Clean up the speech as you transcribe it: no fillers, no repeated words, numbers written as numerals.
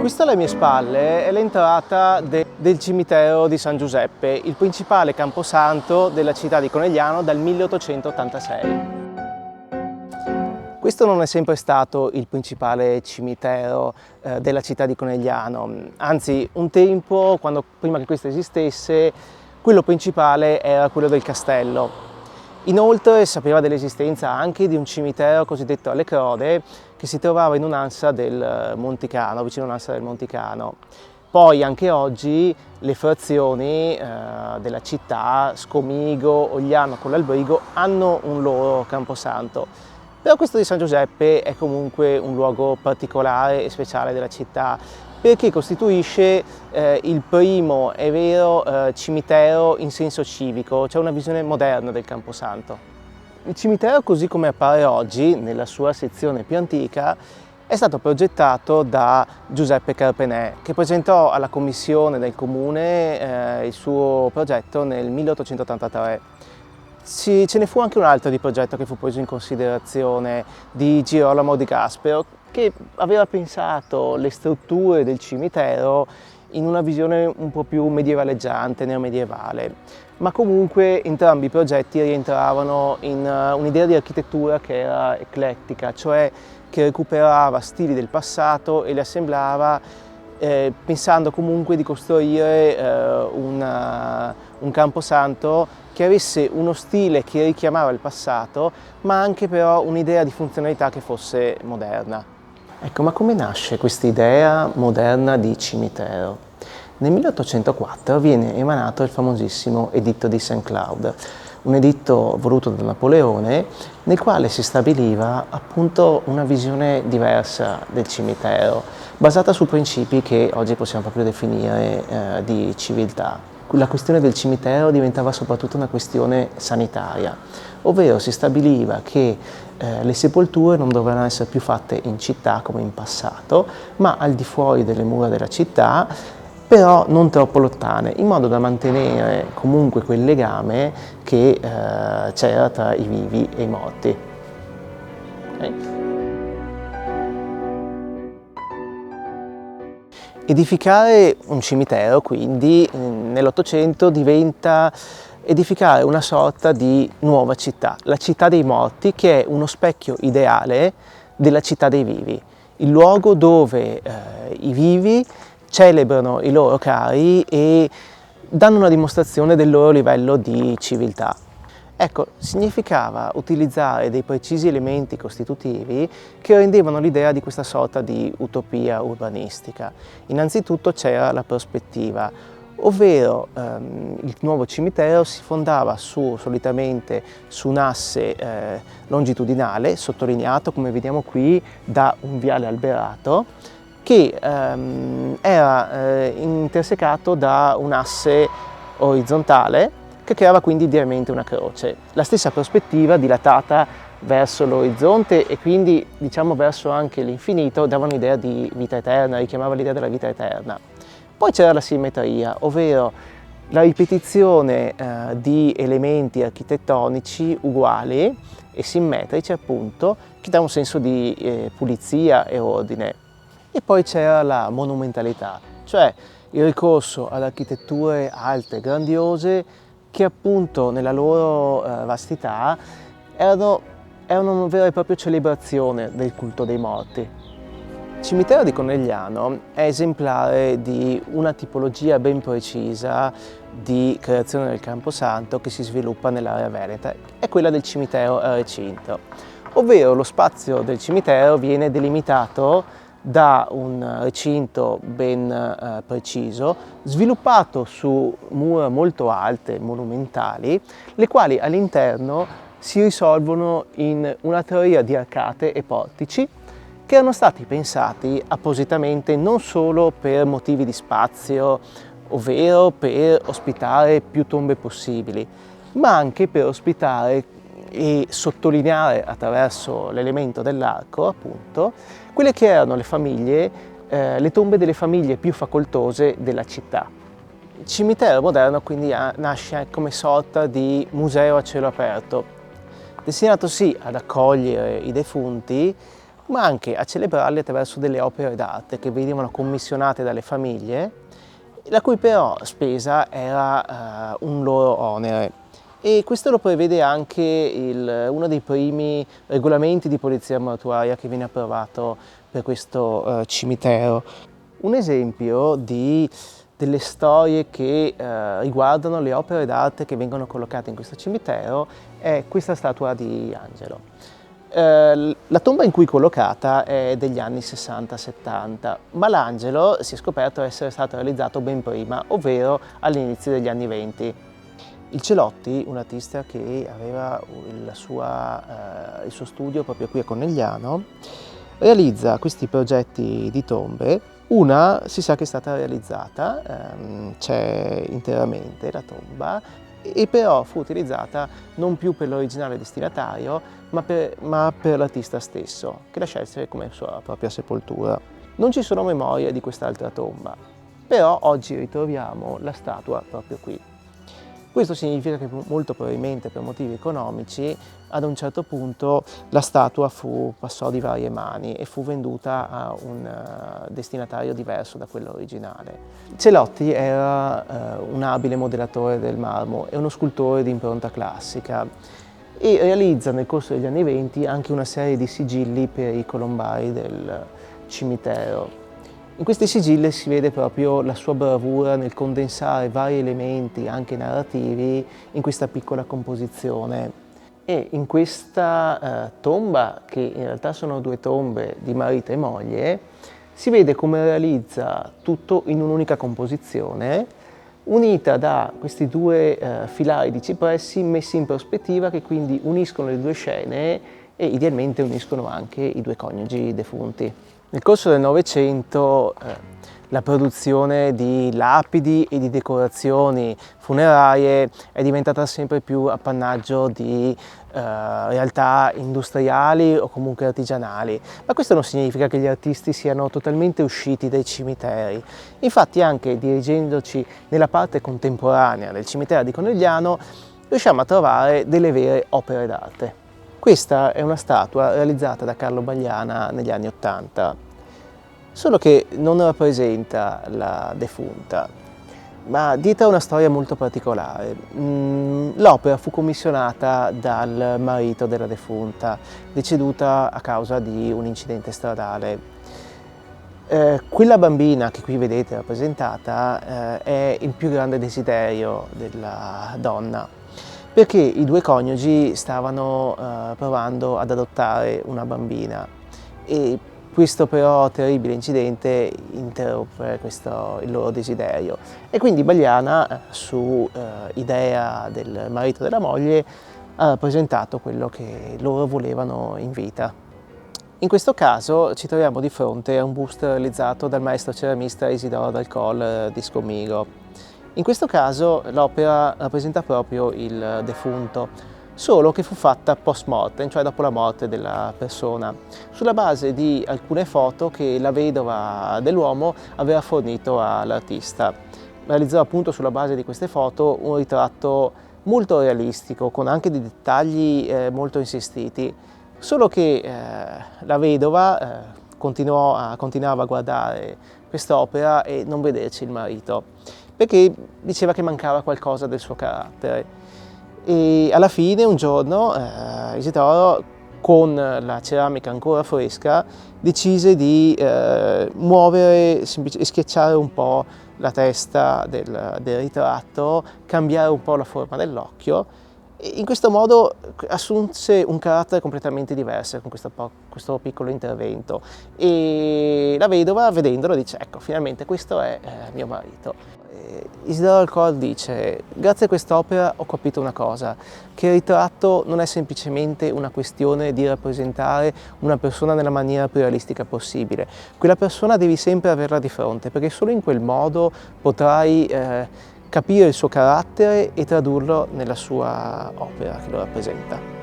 Questa alle mie spalle è l'entrata del cimitero di San Giuseppe, il principale camposanto della città di Conegliano dal 1886. Questo non è sempre stato il principale cimitero della città di Conegliano, anzi un tempo, prima che questo esistesse, quello principale era quello del castello. Inoltre sapeva dell'esistenza anche di un cimitero cosiddetto alle Crode che si trovava in un'ansa del Monticano, vicino all'ansa del Monticano. Poi anche oggi le frazioni della città, Scomigo, Ogliano con l'Albrigo, hanno un loro camposanto. Però questo di San Giuseppe è comunque un luogo particolare e speciale della città, perché costituisce il primo, è vero, cimitero in senso civico, cioè una visione moderna del Camposanto. Il cimitero, così come appare oggi, nella sua sezione più antica, è stato progettato da Giuseppe Carpenè, che presentò alla commissione del comune il suo progetto nel 1883. Ce ne fu anche un altro di progetto che fu preso in considerazione, di Girolamo Di Gaspero, che aveva pensato le strutture del cimitero in una visione un po' più medievaleggiante, neomedievale. Ma comunque entrambi i progetti rientravano in un'idea di architettura che era eclettica, cioè che recuperava stili del passato e li assemblava pensando comunque di costruire un camposanto che avesse uno stile che richiamava il passato, ma anche però un'idea di funzionalità che fosse moderna. Ecco, ma come nasce questa idea moderna di cimitero? Nel 1804 viene emanato il famosissimo Editto di Saint Cloud, un editto voluto da Napoleone nel quale si stabiliva appunto una visione diversa del cimitero, basata su principi che oggi possiamo proprio definire di civiltà. La questione del cimitero diventava soprattutto una questione sanitaria, ovvero si stabiliva che le sepolture non dovevano essere più fatte in città come in passato, ma al di fuori delle mura della città, però non troppo lontane, in modo da mantenere comunque quel legame che c'era tra i vivi e i morti. Okay? Edificare un cimitero, quindi, nell'Ottocento diventa edificare una sorta di nuova città, la città dei morti, che è uno specchio ideale della città dei vivi, il luogo dove i vivi celebrano i loro cari e danno una dimostrazione del loro livello di civiltà. Ecco, significava utilizzare dei precisi elementi costitutivi che rendevano l'idea di questa sorta di utopia urbanistica. Innanzitutto c'era la prospettiva, ovvero il nuovo cimitero si fondava solitamente su un asse longitudinale, sottolineato come vediamo qui da un viale alberato, che era intersecato da un asse orizzontale che creava quindi idealmente una croce. La stessa prospettiva dilatata verso l'orizzonte e quindi diciamo verso anche l'infinito dava un'idea di vita eterna, richiamava l'idea della vita eterna. Poi c'era la simmetria, ovvero la ripetizione di elementi architettonici uguali e simmetrici appunto, che dà un senso di pulizia e ordine. E poi c'era la monumentalità, cioè il ricorso ad architetture alte, grandiose, che appunto nella loro vastità erano una vera e propria celebrazione del culto dei morti. Il cimitero di Conegliano è esemplare di una tipologia ben precisa di creazione del Camposanto che si sviluppa nell'area veneta, è quella del cimitero a recinto, ovvero lo spazio del cimitero viene delimitato da un recinto ben preciso, sviluppato su mura molto alte, monumentali, le quali all'interno si risolvono in una teoria di arcate e portici che erano stati pensati appositamente non solo per motivi di spazio, ovvero per ospitare più tombe possibili, ma anche per ospitare e sottolineare attraverso l'elemento dell'arco, appunto, quelle che erano le famiglie, le tombe delle famiglie più facoltose della città. Il cimitero moderno quindi nasce come sorta di museo a cielo aperto, destinato sì ad accogliere i defunti, ma anche a celebrarli attraverso delle opere d'arte che venivano commissionate dalle famiglie, la cui però spesa era un loro onere. E questo lo prevede anche uno dei primi regolamenti di polizia mortuaria che viene approvato per questo cimitero. Un esempio delle storie che riguardano le opere d'arte che vengono collocate in questo cimitero è questa statua di Angelo. La tomba in cui è collocata è degli anni 60-70, ma l'Angelo si è scoperto essere stato realizzato ben prima, ovvero all'inizio degli anni 20. Il Celotti, un artista che aveva il suo studio proprio qui a Conegliano, realizza questi progetti di tombe. Una si sa che è stata realizzata, c'è interamente la tomba, e però fu utilizzata non più per l'originale destinatario, ma per l'artista stesso, che la scelse come sua propria sepoltura. Non ci sono memorie di quest'altra tomba, però oggi ritroviamo la statua proprio qui. Questo significa che molto probabilmente per motivi economici ad un certo punto la statua passò di varie mani e fu venduta a un destinatario diverso da quello originale. Celotti era un abile modellatore del marmo e uno scultore di impronta classica e realizza nel corso degli anni '20 anche una serie di sigilli per i colombari del cimitero. In questi sigilli si vede proprio la sua bravura nel condensare vari elementi, anche narrativi, in questa piccola composizione. E in questa tomba, che in realtà sono due tombe di marito e moglie, si vede come realizza tutto in un'unica composizione, unita da questi due filari di cipressi messi in prospettiva, che quindi uniscono le due scene e idealmente uniscono anche i due coniugi defunti. Nel corso del Novecento la produzione di lapidi e di decorazioni funerarie è diventata sempre più appannaggio di realtà industriali o comunque artigianali, ma questo non significa che gli artisti siano totalmente usciti dai cimiteri. Infatti, anche dirigendoci nella parte contemporanea del cimitero di Conegliano, riusciamo a trovare delle vere opere d'arte. Questa è una statua realizzata da Carlo Bagliana negli anni '80, solo che non rappresenta la defunta, ma dietro ha una storia molto particolare. L'opera fu commissionata dal marito della defunta, deceduta a causa di un incidente stradale. Quella bambina che qui vedete rappresentata è il più grande desiderio della donna, perché i due coniugi stavano provando ad adottare una bambina e questo però terribile incidente interruppe il loro desiderio e quindi Bagliana, su idea del marito e della moglie, ha rappresentato quello che loro volevano in vita. In questo caso ci troviamo di fronte a un busto realizzato dal maestro ceramista Isidoro Dal Col di Scomigo. In questo caso l'opera rappresenta proprio il defunto, solo che fu fatta post mortem, cioè dopo la morte della persona, sulla base di alcune foto che la vedova dell'uomo aveva fornito all'artista. Realizzò appunto sulla base di queste foto un ritratto molto realistico, con anche dei dettagli molto insistiti, solo che la vedova continuava a guardare quest'opera e non vederci il marito, perché diceva che mancava qualcosa del suo carattere. E alla fine un giorno Isidoro, con la ceramica ancora fresca, decise di muovere e schiacciare un po' la testa del ritratto, cambiare un po' la forma dell'occhio, e in questo modo assunse un carattere completamente diverso con questo piccolo intervento, e la vedova, vedendolo, dice: ecco, finalmente questo è mio marito. Isidoro Dal Col dice: grazie a quest'opera ho capito una cosa, che il ritratto non è semplicemente una questione di rappresentare una persona nella maniera più realistica possibile. Quella persona devi sempre averla di fronte, perché solo in quel modo potrai capire il suo carattere e tradurlo nella sua opera che lo rappresenta.